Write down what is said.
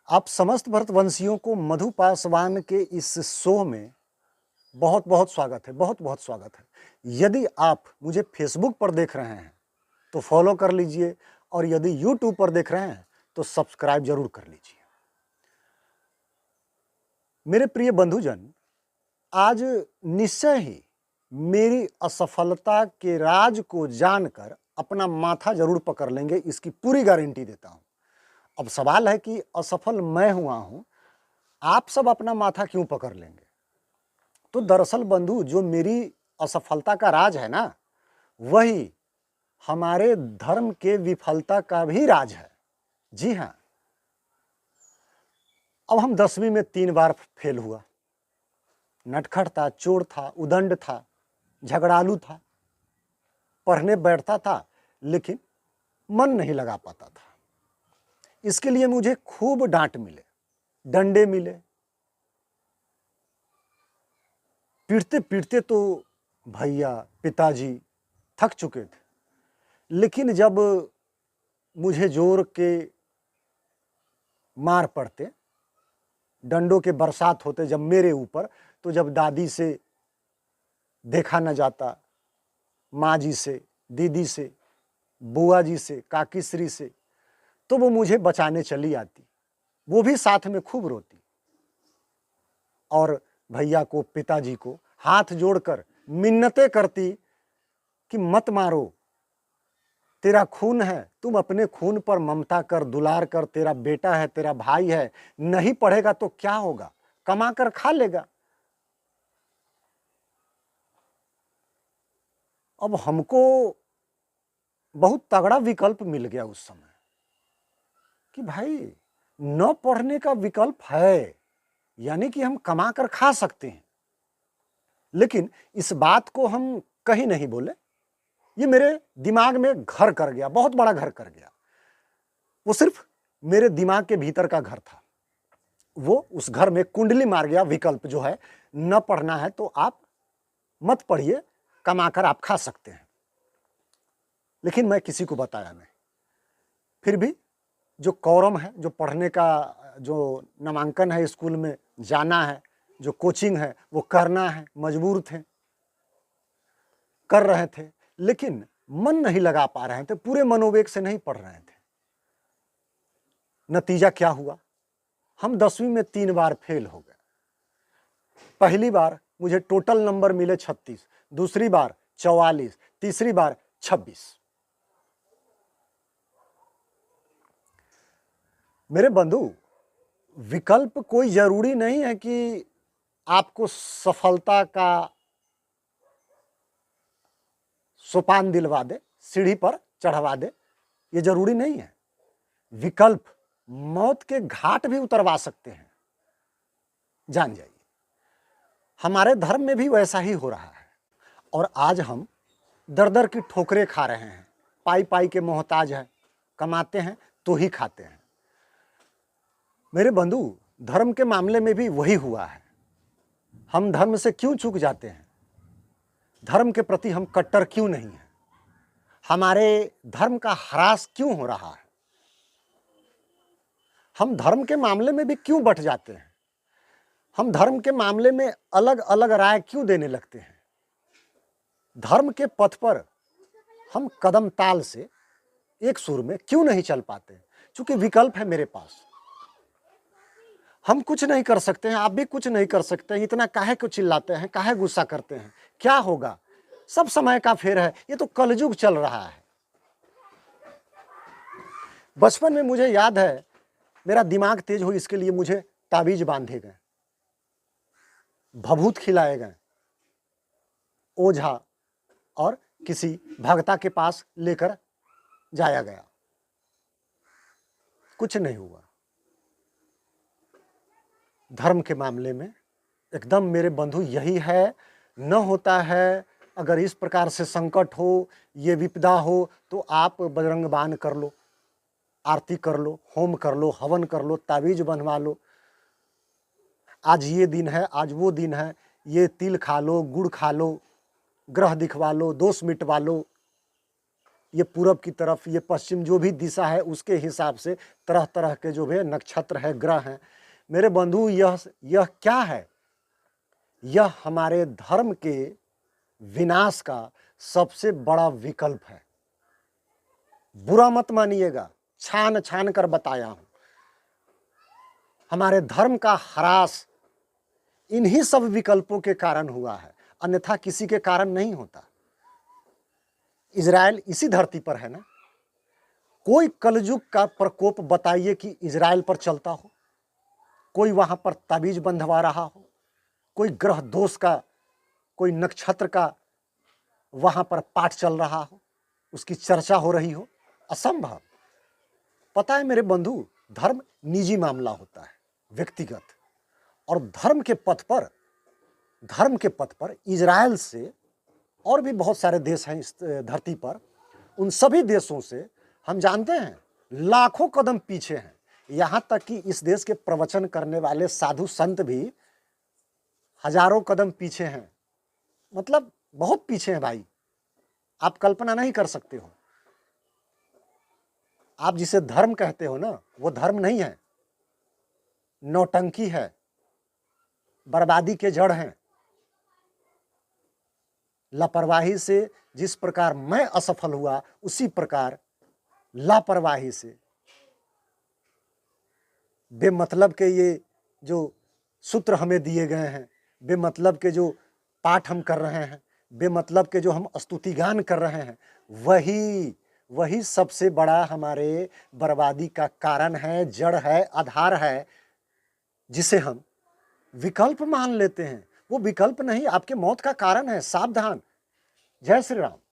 आप समस्त भरतवंशियों को मधु पासवान के इस शो में बहुत बहुत स्वागत है, बहुत बहुत स्वागत है। यदि आप मुझे फेसबुक पर देख रहे हैं तो फॉलो कर लीजिए, और यदि यूट्यूब पर देख रहे हैं तो सब्सक्राइब जरूर कर लीजिए। मेरे प्रिय बंधुजन, आज निश्चय ही मेरी असफलता के राज को जानकर अपना माथा जरूर पकड़ लेंगे, इसकी पूरी गारंटी देता हूं। अब सवाल है कि असफल मैं हुआ हूं, आप सब अपना माथा क्यों पकड़ लेंगे? तो दरअसल बंधु, जो मेरी असफलता का राज है ना, वही हमारे धर्म के विफलता का भी राज है। जी हाँ। अब हम 10वीं में 3 बार फेल हुआ। नटखट था, चोर था, उदंड था, झगड़ालू था, पढ़ने बैठता था लेकिन मन नहीं लगा पाता था। इसके लिए मुझे खूब डांट मिले, डंडे मिले, पीटते पीटते तो भैया पिताजी थक चुके थे। लेकिन जब मुझे जोर के मार पड़ते, डंडों के बरसात होते जब मेरे ऊपर, तो जब दादी से देखा न जाता, माँ जी से, दीदी से, बुआ जी से, काकीश्री से, तो वो मुझे बचाने चली आती, वो भी साथ में खूब रोती, और भैया को, पिताजी को हाथ जोड़कर मिन्नतें करती कि मत मारो, तेरा खून है, तुम अपने खून पर ममता कर, दुलार कर, तेरा बेटा है, तेरा भाई है, नहीं पढ़ेगा तो क्या होगा, कमा कर खा लेगा। अब हमको बहुत तगड़ा विकल्प मिल गया उस समय कि भाई न पढ़ने का विकल्प है, यानी कि हम कमा कर खा सकते हैं। लेकिन इस बात को हम कहीं नहीं बोले, ये मेरे दिमाग में घर कर गया, बहुत बड़ा घर कर गया। वो सिर्फ मेरे दिमाग के भीतर का घर था, वो उस घर में कुंडली मार गया विकल्प, जो है न पढ़ना है तो आप मत पढ़िए, कमाकर आप खा सकते हैं। लेकिन मैं किसी को बताया नहीं। फिर भी जो कौरम है, जो पढ़ने का जो नामांकन है, स्कूल में जाना है, जो कोचिंग है वो करना है, मजबूर थे, कर रहे थे, लेकिन मन नहीं लगा पा रहे थे, पूरे मनोवेग से नहीं पढ़ रहे थे। नतीजा क्या हुआ? हम 10वीं में 3 बार फेल हो गए। पहली बार मुझे टोटल नंबर मिले 36, दूसरी बार 44, तीसरी बार 26। मेरे बंधु, विकल्प कोई जरूरी नहीं है कि आपको सफलता का सोपान दिलवा दे, सीढ़ी पर चढ़वा दे, ये जरूरी नहीं है। विकल्प मौत के घाट भी उतरवा सकते हैं, जान जाइए। हमारे धर्म में भी वैसा ही हो रहा है, और आज हम दर दर की ठोकरें खा रहे हैं, पाई पाई के मोहताज हैं, कमाते हैं तो ही खाते हैं। मेरे बंधु, धर्म के मामले में भी वही हुआ है। हम धर्म से क्यों चूक जाते हैं? धर्म के प्रति हम कट्टर क्यों नहीं हैं? हमारे धर्म का ह्रास क्यों हो रहा है? हम धर्म के मामले में भी क्यों बंट जाते हैं? हम धर्म के मामले में अलग अलग राय क्यों देने लगते हैं? धर्म के पथ पर हम कदम ताल से एक सुर में क्यों नहीं चल पाते? क्योंकि विकल्प है मेरे पास। हम कुछ नहीं कर सकते हैं, आप भी कुछ नहीं कर सकते हैं, इतना काहे को चिल्लाते हैं, काहे गुस्सा करते हैं? क्या होगा? सब समय का फेर है, ये तो कलयुग चल रहा है। बचपन में मुझे याद है, मेरा दिमाग तेज हो इसके लिए मुझे ताबीज बांधे गए, भभूत खिलाए गए, ओझा और किसी भगता के पास लेकर जाया गया, कुछ नहीं हुआ। धर्म के मामले में एकदम मेरे बंधु यही है, न होता है। अगर इस प्रकार से संकट हो, ये विपदा हो, तो आप बजरंग बाण कर लो, आरती कर लो, होम कर लो, हवन कर लो, ताबीज बनवा लो। आज ये दिन है, आज वो दिन है, ये तिल खा लो, गुड़ खा लो, ग्रह दिखवा लो, दोष मिटवा लो। ये पूरब की तरफ, ये पश्चिम, जो भी दिशा है उसके हिसाब से तरह तरह के जो भी नक्षत्र है, ग्रह हैं। मेरे बंधु, यह क्या है? यह हमारे धर्म के विनाश का सबसे बड़ा विकल्प है। बुरा मत मानिएगा, छान छान कर बताया हूं। हमारे धर्म का ह्रास इन्हीं सब विकल्पों के कारण हुआ है, अन्यथा किसी के कारण नहीं होता। इजराइल इसी धरती पर है ना। कोई कलयुग का प्रकोप बताइए कि इजराइल पर चलता हो, कोई वहां पर ताबीज बंधवा रहा हो, कोई ग्रह दोष का, कोई नक्षत्र का वहां पर पाठ चल रहा हो, उसकी चर्चा हो रही हो? असंभव। पता है मेरे बंधु, धर्म निजी मामला होता है, व्यक्तिगत। और धर्म के पथ पर इजराइल से और भी बहुत सारे देश हैं इस धरती पर, उन सभी देशों से हम जानते हैं लाखों कदम पीछे हैं। यहाँ तक कि इस देश के प्रवचन करने वाले साधु संत भी हजारों कदम पीछे हैं। मतलब बहुत पीछे हैं भाई, आप कल्पना नहीं कर सकते हो। आप जिसे धर्म कहते हो ना, वो धर्म नहीं है, नौटंकी है, बर्बादी के जड़ हैं। लापरवाही से जिस प्रकार मैं असफल हुआ, उसी प्रकार लापरवाही से बेमतलब के ये जो सूत्र हमें दिए गए हैं, बेमतलब के जो पाठ हम कर रहे हैं, बेमतलब के जो हम स्तुति गान कर रहे हैं, वही सबसे बड़ा हमारे बर्बादी का कारण है, जड़ है, आधार है, जिसे हम विकल्प मान लेते हैं। वो विकल्प नहीं, आपके मौत का कारण है। सावधान। जय श्री राम।